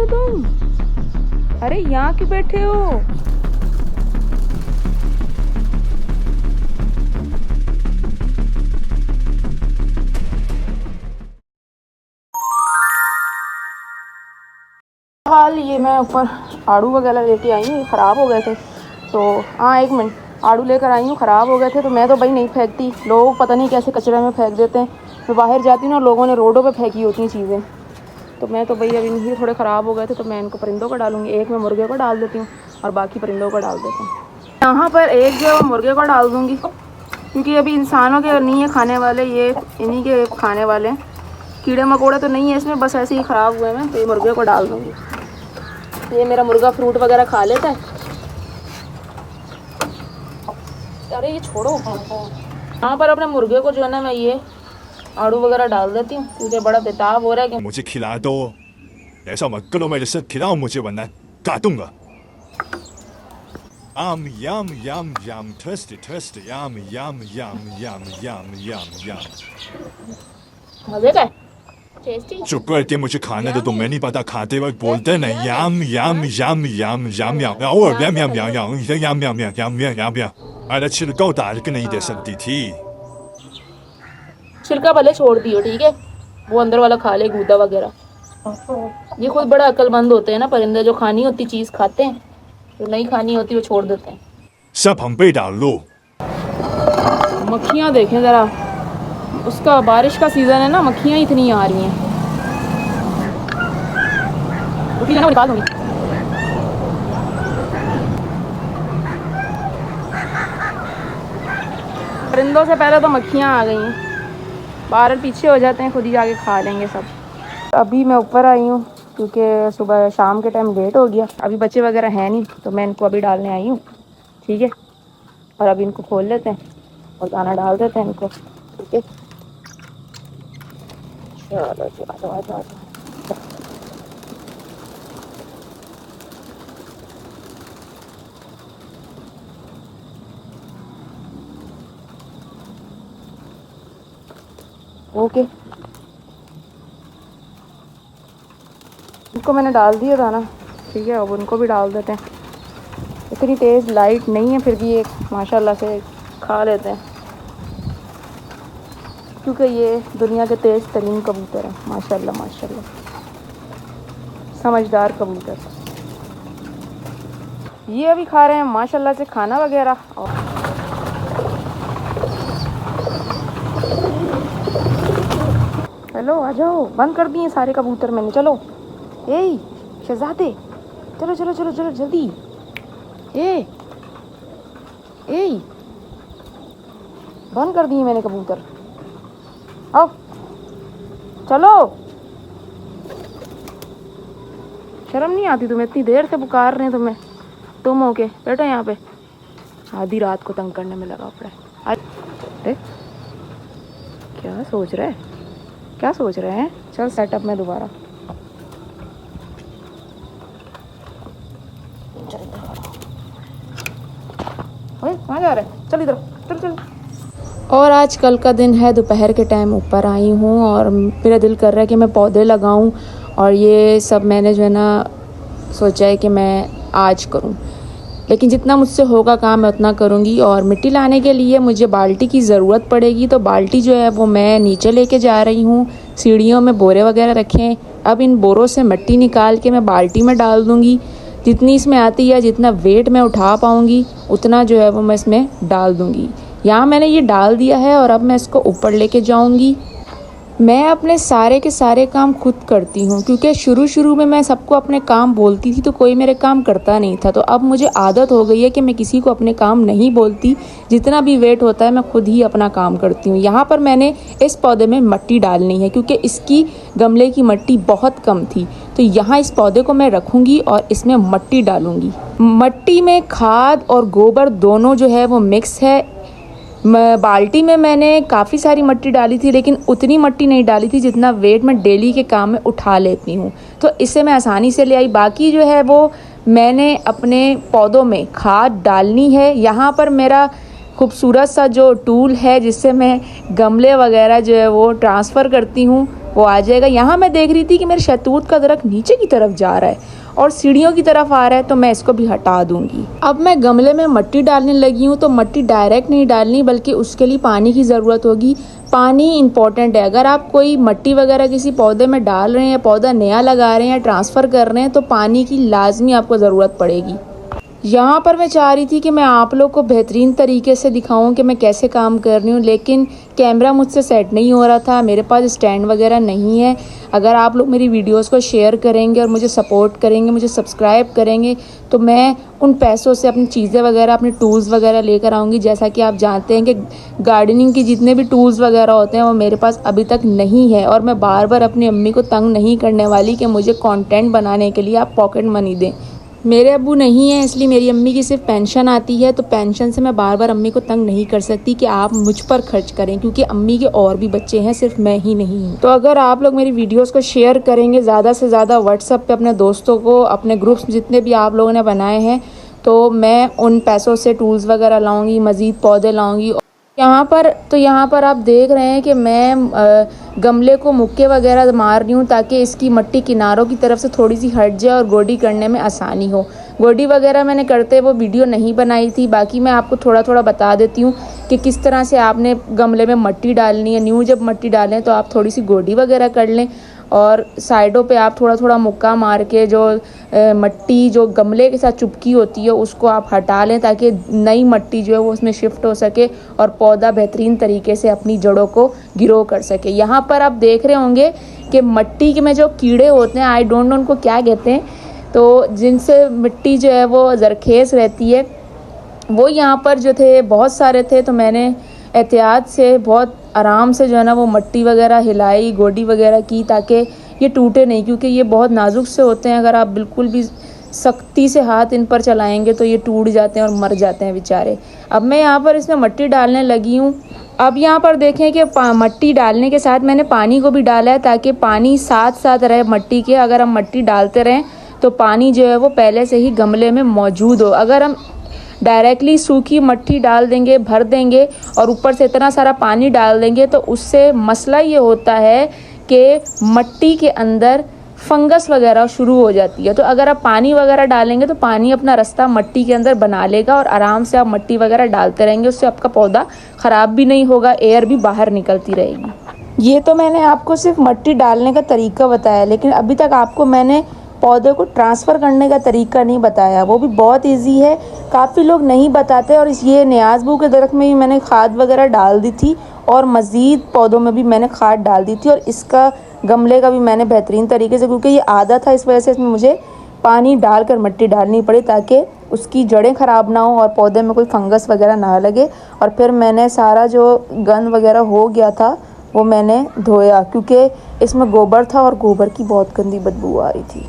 तुम? अरे यहाँ क्यों बैठे हो? हाल ये मैं ऊपर आड़ू वगैरह लेके आई हूँ, ख़राब हो गए थे तो हाँ 1 मिनट, आड़ू लेकर आई हूँ, ख़राब हो गए थे तो मैं तो भाई नहीं फेंकती, लोग पता नहीं कैसे कचरे में फेंक देते हैं। मैं बाहर जाती हूँ ना, लोगों ने रोडों पे फेंकी होती हैं चीज़ें, तो मैं तो भाई अभी इनके थोड़े ख़राब हो गए थे तो मैं इनको परिंदों को डालूँगी। एक मैं मुर्गे को डाल देती हूँ और बाकी परिंदों को डाल देती हूँ। यहाँ पर एक जो मुर्गे को डाल दूँगी क्योंकि अभी इंसानों के नहीं है खाने वाले, ये इन्हीं के खाने वाले हैं। कीड़े मकोड़े तो नहीं है इसमें, बस ऐसे ही ख़राब हुए हैं, तो ये मुर्गे को डाल दूँगी। ये मेरा मुर्गा फ्रूट वगैरह खा लेता है। अरे ये छोड़ो। यहाँ पर अपने मुर्गे को जो है ना मैं ये आड़ू वगैरह डाल देती हूँ क्योंकि बड़ा बेताब हो रहा है कि मुझे खिला दो, ऐसा मत करो मेरे साथ, खिलाओ मुझे वरना काटूंगा। Yum yum yum, thirsty thirsty, yum yum yum yum yum yum yum। मजे का है, टेस्टी। चुप करके मुझे खाने दो, तुम्हें नहीं पता खाते वक्त बोलते नहीं yum yum yum yum yum yum, और yum yum yum yum yum yum yum yum yum yum। अरे छिलका उतार के नहीं दे सकती थी। छिलका भले छोड़ दियो ठीक है, वो अंदर वाला खा ले, गूदा वगैरह। ये खुद बड़ा अक्लमंद होते हैं ना परिंदे, जो खानी होती चीज़ खाते हैं, जो नहीं खानी होती वो छोड़ देते हैं। सब हम पे डाल लो। मक्खियाँ देखें ज़रा, उसका बारिश का सीज़न है ना, मक्खियाँ इतनी आ रही हैं। रुकी ना, निकाल दूँगी। परिंदों से पहले तो मक्खियाँ आ गई हैं, बाहर पीछे हो जाते हैं, खुद ही जाके खा लेंगे सब। अभी मैं ऊपर आई हूँ क्योंकि सुबह शाम के टाइम लेट हो गया, अभी बच्चे वगैरह हैं नहीं तो मैं इनको अभी डालने आई हूँ, ठीक है। और अभी इनको खोल लेते हैं और दाना डाल देते हैं इनको, ठीक है। चलो जी, आ जाओ। ओके, इनको मैंने डाल दिया दाना, ठीक है। अब उनको भी डाल देते हैं। इतनी तेज़ लाइट नहीं है फिर भी ये माशाल्लाह से खा लेते हैं क्योंकि ये दुनिया के तेज़ तरीन कबूतर हैं, माशाल्लाह माशाल्लाह, समझदार कबूतर। ये अभी खा रहे हैं माशाल्लाह से खाना वगैरह। हेलो आ जाओ, बंद कर दिए सारे कबूतर मैंने। चलो ए शहजादे, चलो चलो चलो चलो जल्दी। ए बंद कर दिए मैंने कबूतर, आओ चलो। शर्म नहीं आती तुम्हें? इतनी देर से पुकार रहे हैं तुम्हें, तुम हो के बैठो यहाँ पे, आधी रात को तंग करने में लगा पड़ा है। अरे क्या सोच रहे हैं, क्या सोच रहे हैं? चल सेटअप में दोबारा। कहाँ जा रहे हैं? चल इधर, चल चल। और आज कल का दिन है, दोपहर के टाइम ऊपर आई हूँ और मेरा दिल कर रहा है कि मैं पौधे लगाऊँ, और ये सब मैंने जो है ना सोचा है कि मैं आज करूँ, लेकिन जितना मुझसे होगा काम मैं उतना करूँगी। और मिट्टी लाने के लिए मुझे बाल्टी की ज़रूरत पड़ेगी, तो बाल्टी जो है वो मैं नीचे लेके जा रही हूँ। सीढ़ियों में बोरे वगैरह रखे हैं, अब इन बोरों से मिट्टी निकाल के मैं बाल्टी में डाल दूँगी। जितनी इसमें आती है, जितना वेट मैं उठा पाऊँगी उतना जो है वो मैं इसमें डाल दूँगी। यहाँ मैंने ये डाल दिया है और अब मैं इसको ऊपर लेके जाऊँगी। मैं अपने सारे के सारे काम खुद करती हूँ क्योंकि शुरू में मैं सबको अपने काम बोलती थी तो कोई मेरे काम करता नहीं था, तो अब मुझे आदत हो गई है कि मैं किसी को अपने काम नहीं बोलती। जितना भी वेट होता है मैं खुद ही अपना काम करती हूँ। यहाँ पर मैंने इस पौधे में मिट्टी डालनी है क्योंकि इसकी गमले की मिट्टी बहुत कम थी, तो यहाँ इस पौधे को मैं रखूँगी और इसमें मिट्टी डालूँगी। मिट्टी में खाद और गोबर दोनों जो है वो मिक्स है। बाल्टी में मैंने काफ़ी सारी मिट्टी डाली थी, लेकिन उतनी मिट्टी नहीं डाली थी जितना वेट मैं डेली के काम में उठा लेती हूँ, तो इसे मैं आसानी से ले आई। बाकी जो है वो मैंने अपने पौधों में खाद डालनी है। यहाँ पर मेरा खूबसूरत सा जो टूल है जिससे मैं गमले वगैरह जो है वो ट्रांसफ़र करती हूँ, वो आ जाएगा। यहाँ मैं देख रही थी कि मेरे शहतूत का दरख्त नीचे की तरफ जा रहा है और सीढ़ियों की तरफ आ रहा है, तो मैं इसको भी हटा दूंगी। अब मैं गमले में मिट्टी डालने लगी हूँ, तो मिट्टी डायरेक्ट नहीं डालनी, बल्कि उसके लिए पानी की ज़रूरत होगी। पानी इंपॉर्टेंट है। अगर आप कोई मिट्टी वगैरह किसी पौधे में डाल रहे हैं या पौधा नया लगा रहे हैं या ट्रांसफ़र कर रहे हैं, तो पानी की लाजमी आपको ज़रूरत पड़ेगी। यहाँ पर मैं चाह रही थी कि मैं आप लोग को बेहतरीन तरीके से दिखाऊं कि मैं कैसे काम कर रही हूँ, लेकिन कैमरा मुझसे सेट नहीं हो रहा था, मेरे पास स्टैंड वगैरह नहीं है। अगर आप लोग मेरी वीडियोस को शेयर करेंगे और मुझे सपोर्ट करेंगे, मुझे सब्सक्राइब करेंगे, तो मैं उन पैसों से अपनी चीज़ें वगैरह, अपने टूल्स वगैरह लेकर आऊँगी। जैसा कि आप जानते हैं कि गार्डनिंग की जितने भी टूल्स वगैरह होते हैं वो मेरे पास अभी तक नहीं है, और मैं बार बार अपनी अम्मी को तंग नहीं करने वाली कि मुझे कंटेंट बनाने के लिए आप पॉकेट मनी दें। मेरे अब्बू नहीं है, इसलिए मेरी अम्मी की सिर्फ पेंशन आती है, तो पेंशन से मैं बार बार अम्मी को तंग नहीं कर सकती कि आप मुझ पर खर्च करें, क्योंकि अम्मी के और भी बच्चे हैं, सिर्फ मैं ही नहीं हूँ। तो अगर आप लोग मेरी वीडियोस को शेयर करेंगे ज़्यादा से ज़्यादा व्हाट्सएप पे अपने दोस्तों को, अपने ग्रुप्स जितने भी आप लोगों ने बनाए हैं, तो मैं उन पैसों से टूल्स वगैरह लाऊँगी, मज़ीद पौधे लाऊँगी। यहाँ पर आप देख रहे हैं कि मैं गमले को मुक्के वगैरह मार रही हूँ, ताकि इसकी मिट्टी किनारों की तरफ से थोड़ी सी हट जाए और गोडी करने में आसानी हो। गोडी वगैरह मैंने करते वो वीडियो नहीं बनाई थी, बाकी मैं आपको थोड़ा थोड़ा बता देती हूँ कि किस तरह से आपने गमले में मिट्टी डालनी है। न्यू जब मिट्टी डालें तो आप थोड़ी सी गोडी वगैरह कर लें, और साइडों पे आप थोड़ा थोड़ा मुक्का मार के जो मिट्टी जो गमले के साथ चुपकी होती है उसको आप हटा लें, ताकि नई मिट्टी जो है वो उसमें शिफ्ट हो सके और पौधा बेहतरीन तरीके से अपनी जड़ों को ग्रो कर सके। यहाँ पर आप देख रहे होंगे कि मिट्टी के में जो कीड़े होते हैं, आई डोंट नो उनको क्या कहते हैं, तो जिनसे मिट्टी जो है वो जरखेज़ रहती है, वो यहाँ पर जो थे बहुत सारे थे। तो मैंने एहतियात से बहुत आराम से जो है ना वो मिट्टी वगैरह हिलाई, गोडी वगैरह की, ताकि ये टूटे नहीं, क्योंकि ये बहुत नाजुक से होते हैं। अगर आप बिल्कुल भी सख्ती से हाथ इन पर चलाएंगे तो ये टूट जाते हैं और मर जाते हैं बेचारे। अब मैं यहाँ पर इसमें मिट्टी डालने लगी हूँ। अब यहाँ पर देखें कि मिट्टी डालने के साथ मैंने पानी को भी डाला है, ताकि पानी साथ साथ रहे मिट्टी के। अगर हम मिट्टी डालते रहें तो पानी जो है वो पहले से ही गमले में मौजूद हो। अगर हम डायरेक्टली सूखी मिट्टी डाल देंगे, भर देंगे और ऊपर से इतना सारा पानी डाल देंगे, तो उससे मसला ये होता है कि मिट्टी के अंदर फंगस वगैरह शुरू हो जाती है। तो अगर आप पानी वगैरह डालेंगे तो पानी अपना रास्ता मिट्टी के अंदर बना लेगा, और आराम से आप मिट्टी वगैरह डालते रहेंगे, उससे आपका पौधा ख़राब भी नहीं होगा, एयर भी बाहर निकलती रहेगी। ये तो मैंने आपको सिर्फ मिट्टी डालने का तरीका बताया, लेकिन अभी तक आपको मैंने पौधे को ट्रांसफ़र करने का तरीका नहीं बताया। वो भी बहुत इजी है, काफ़ी लोग नहीं बताते। और ये न्याज़बू के दरख्त में भी मैंने खाद वगैरह डाल दी थी, और मज़ीद पौधों में भी मैंने खाद डाल दी थी, और इसका गमले का भी मैंने बेहतरीन तरीके से, क्योंकि ये आदत था, इस वजह से इसमें मुझे पानी डालकर मिट्टी डालनी पड़ी, ताकि उसकी जड़ें ख़राब ना हो और पौधे में कोई फंगस वगैरह ना लगे। और फिर मैंने सारा जो गंद वगैरह हो गया था वो मैंने धोया, क्योंकि इसमें गोबर था और गोबर की बहुत गंदी बदबू आ रही थी।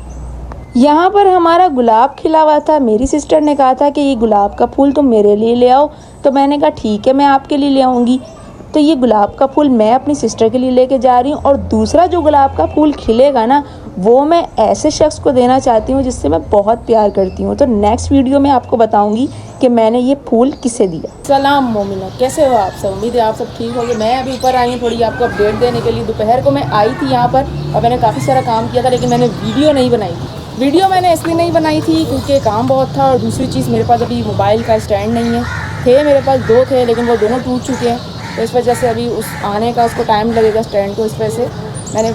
यहाँ पर हमारा गुलाब खिला हुआ था। मेरी सिस्टर ने कहा था कि ये गुलाब का फूल तुम मेरे लिए ले आओ, तो मैंने कहा ठीक है, मैं आपके लिए ले आऊँगी। तो ये गुलाब का फूल मैं अपनी सिस्टर के लिए लेके जा रही हूँ, और दूसरा जो गुलाब का फूल खिलेगा ना, वो मैं ऐसे शख्स को देना चाहती हूँ जिससे मैं बहुत प्यार करती हूँ। तो नेक्स्ट वीडियो में आपको बताऊँगी कि मैंने ये फूल किसे दिया। सलाम मोमिना, कैसे हो आप सब? उम्मीद है आप सब ठीक होंगे। मैं अभी ऊपर आई हूँ थोड़ी आपको अपडेट देने के लिए। दोपहर को मैं आई थी यहाँ पर और मैंने काफ़ी सारा काम किया था, लेकिन मैंने वीडियो नहीं बनाई थी। वीडियो मैंने इसलिए नहीं बनाई थी क्योंकि काम बहुत था, और दूसरी चीज़ मेरे पास अभी मोबाइल का स्टैंड नहीं है। थे मेरे पास 2 थे, लेकिन वो दोनों टूट चुके हैं, तो इस वजह से अभी उस आने का उसको टाइम लगेगा स्टैंड को। इस वजह से मैंने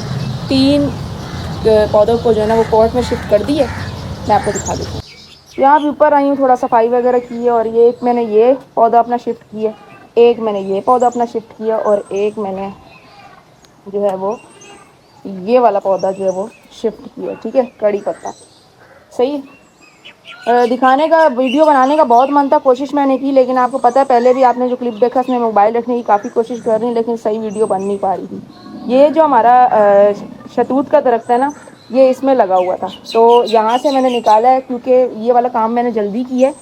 3 पौधों को जो है ना वो पॉट में शिफ्ट कर दिए। मैं आपको दिखा देती हूँ। यहाँ भी ऊपर आई हूँ, थोड़ा सफाई वगैरह की है, और ये एक मैंने ये पौधा अपना शिफ्ट किया, एक मैंने ये पौधा अपना शिफ्ट किया, और एक मैंने जो है वो ये वाला पौधा जो है वो शिफ्ट किया। ठीक है, कड़ी पत्ता सही है। दिखाने का, वीडियो बनाने का बहुत मन था, कोशिश मैंने की, लेकिन आपको पता है पहले भी आपने जो क्लिप देखा उसमें मोबाइल रखने की काफ़ी कोशिश कर रही, लेकिन सही वीडियो बन नहीं पा रही थी। ये जो हमारा शहतूत का दरख्त है ना, ये इसमें लगा हुआ था, तो यहाँ से मैंने निकाला है, क्योंकि ये वाला काम मैंने जल्दी किया है,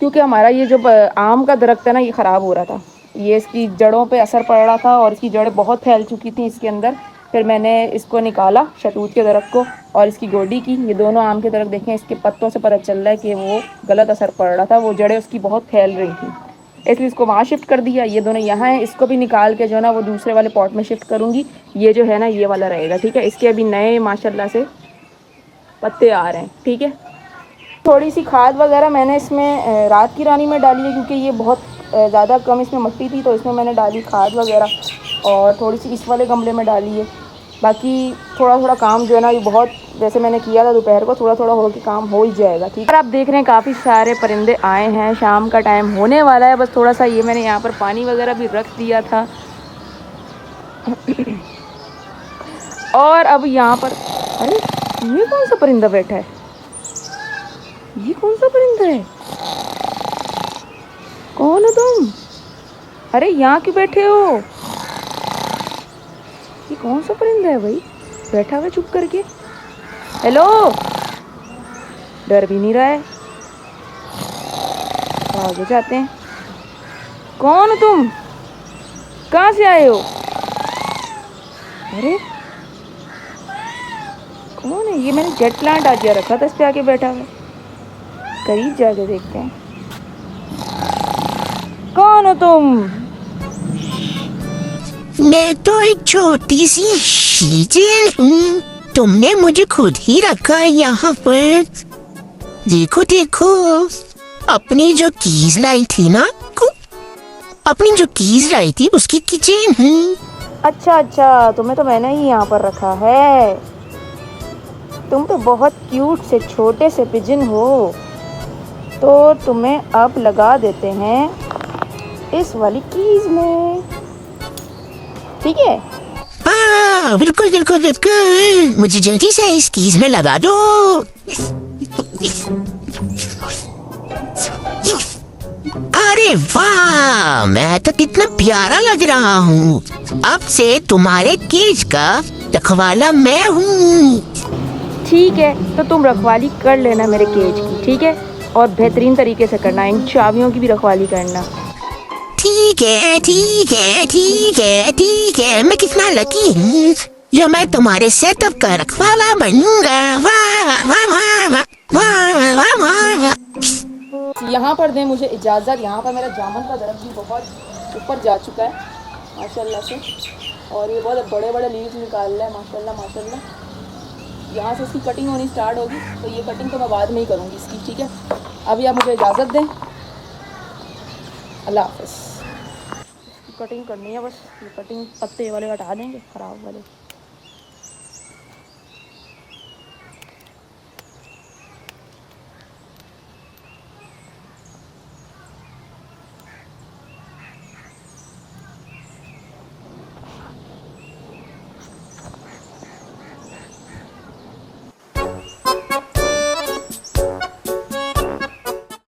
क्योंकि हमारा ये जो आम का दरख्त है ना, ये ख़राब हो रहा था। ये इसकी जड़ों पे असर पड़ रहा था और इसकी जड़ें बहुत फैल चुकी थी इसके अंदर। फिर मैंने इसको निकाला, शहतूत के दरख्त को, और इसकी गोडी की। ये दोनों आम के दरख्त देखें, इसके पत्तों से पता चल रहा है कि वो गलत असर पड़ रहा था, वो जड़ें उसकी बहुत फैल रही थी। इसलिए इसको वहाँ शिफ्ट कर दिया। ये दोनों यहाँ हैं, इसको भी निकाल के जो है ना वो दूसरे वाले पॉट में शिफ्ट करूँगी। ये जो है ना ये वाला रहेगा, ठीक है। इसके अभी नए माशाल्लाह से पत्ते आ रहे हैं, ठीक है। थोड़ी सी खाद वगैरह मैंने इसमें रात की रानी में डाली है, क्योंकि ये बहुत ज़्यादा कम इसमें मिट्टी थी, तो इसमें मैंने डाली खाद वगैरह। और थोड़ी सी इस वाले गमले में डाली है। बाकी थोड़ा थोड़ा काम जो है ना ये बहुत, जैसे मैंने किया था दोपहर को, थोड़ा थोड़ा हो के काम हो ही जाएगा, ठीक है। आप देख रहे हैं काफ़ी सारे परिंदे आए हैं, शाम का टाइम होने वाला है। बस थोड़ा सा ये मैंने यहाँ पर पानी वगैरह भी रख दिया था। और अब यहाँ पर, अरे ये कौन सा परिंदा बैठा है? ये कौन सा परिंदा है? कौन हो तुम? अरे यहाँ क्यों बैठे हो? ये कौन सा परिंदा है भाई, बैठा हुआ चुप करके? हेलो, डर भी नहीं रहा है। आगे जाते हैं। कौन हो तुम? कहाँ से आए हो? अरे कौन है ये? मैंने जेट प्लांट आज रखा था, इस पे आके बैठा हुआ। करीब जाके देखते हैं। कौन हो तुम? मैं तो एक छोटी सी चीजें हूँ, तुमने मुझे खुद ही रखा है यहाँ पर। देखो देखो, अपनी जो कीज लाई थी ना, अपनी जो कीज लाई थी उसकी किचन हूँ। अच्छा अच्छा, तुम्हें तो मैंने ही यहाँ पर रखा है। तुम तो बहुत क्यूट से छोटे से पिजन हो, तो तुम्हें अब लगा देते हैं इस वाली कीज में, ठीक है। हाँ बिल्कुल बिल्कुल बिल्कुल, मुझे जल्दी से इस कीज में लगा दो। अरे वाह, मैं तो कितना प्यारा लग रहा हूँ। अब से तुम्हारे केज का रखवाला मैं हूँ। ठीक है, तो तुम रखवाली कर लेना मेरे केज की, ठीक है। और बेहतरीन तरीके से करना, इन चाबियों की भी रखवाली करना। ठीक है ठीक है ठीक है ठीक है, मैं कितना लकी हूँ जो मैं तुम्हारे सेटअप का रखवाला बनूंगा। वाह वाह वाह वाह वाह वाह वाह। यहाँ पर दें मुझे इजाज़त। यहाँ पर मेरा जामुन का दरख्त भी बहुत ऊपर जा चुका है माशाल्लाह से, और ये बहुत बड़े बड़े लीव्स निकाल रहा है माशाल्लाह माशाल्लाह। यहाँ से इसकी कटिंग होनी स्टार्ट होगी, तो ये कटिंग तो मैं बाद में ही करूँगी इसकी, ठीक है। अभी आप मुझे इजाज़त दें, अल्लाह हाफ़िज़। कटिंग करनी है बस, ये कटिंग पत्ते वाले हटा देंगे, ख़राब वाले।